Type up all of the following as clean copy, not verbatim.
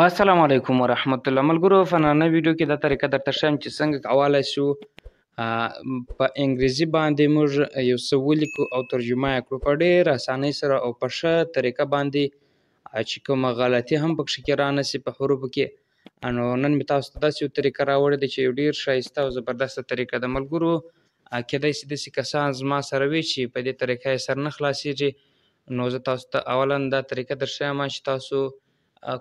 السلام علیکم ورحمت الله. ملګرو په نننۍ ویډیو کې دا طریقه درته ښیم چې څنګه کولی شو په انګریزي باندې موږ یو څه ولیکو او ترجمه یې کړو په ډېر اسانۍ سره او په ښه طریقه باندې چې کومه غلطي هم پکښې کې رانه شي په حروفو کې. نو نن مې تاسو ته داسې یو طریقه راوړې ده چې یو ډېر ښایسته او زبردسته طریقه ده. ملګرو کیدای شي داسې کسان زما سره وي چې په دې طریقه یې سر نه خلاصېږي، نو زه تاسو ته اولا دا طریقه در ښیم چې تاسو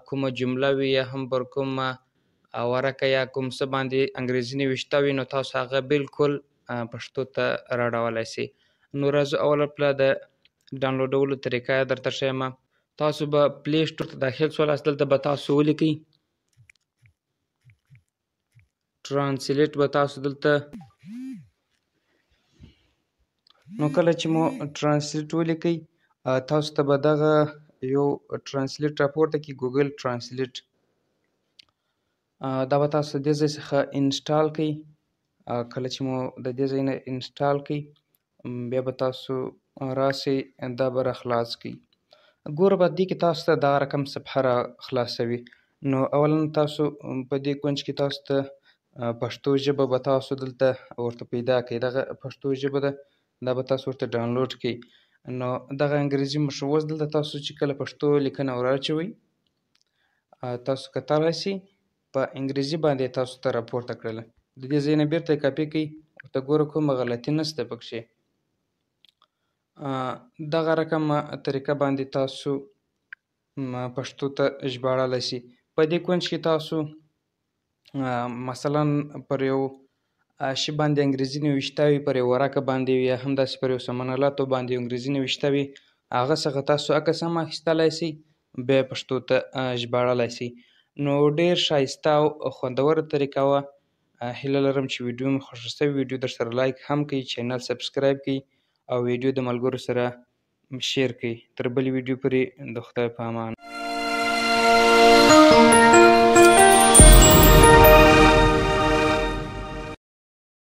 کومه جمله وي یا هم پر کومه ورقه یا کوم څه باندې انګریزي نوشته وي نو تاسو هغه بالکل پښتو ته راوړولی سئ. نو راځو اوله پله د ډاونلوډولو طریقه یې درته ښیم. تاسو به پلی سټور ته داخل شولاست، دلته به تاسو ولیکئ ټرانسلیټ به تاسو دلته، نو کله چې مو ټرانسلیټ ولیکئ تاسو ته به دغه یو ټرانسلیټ راپورته کړي، ګوګل ټرانسلیټ. دا به تاسو د دې ځای څخه انسټال کړئ. کله چې مو د دې ځای نه انسټال کړئ بیا به تاسو راسئ، دا به را خلاص کړئ. ګوره په دې کې تاسو ته دغه رقم صفحه را خلاصوي. نو اولا تاسو په دې کونج کې تاسو ته پښتو ژبه به تاسو دلته ورته پیدا کړئ. دغه پښتو ژبه ده، دا به تاسو ورته ډاونلوډ کړئ. نو دغه انګریزي مو شو. اوس دلته تاسو چې کله پښتو لیکنه ور اچوئ تاسو کتلی شئ په انګریزي باندې تاسو ته راپورته کړله. د دې ځای نه بېرته یې کاپي کړئ، ورته ګوره کومه غلطي نشته پکښې. دغه رقمه طریقه باندې تاسو پښتو ته ژباړلی شئ. په دې کونج کې تاسو مثلا پر یو شي باندې انګریزي نوشته وي، پر یو ورقه باندې وي یا هم داسې پر یو سمنالاتو باندې انګریزي نوشته وي، هغه څخه تاسو عکس هم اخیستلی شئ، بیا یې پښتو ته ژباړلی شئ. نو ډېر ښایسته او خوندوره طریقه وه. هیله لرم چې ویډیو مې خوښه شوې، ویډیو در سره لایک هم کړئ، چینل سبسکرایب کړئ او ویډیو د ملګرو سره شیر کړئ. تر بلې ویډیو پورې د خدای په امان.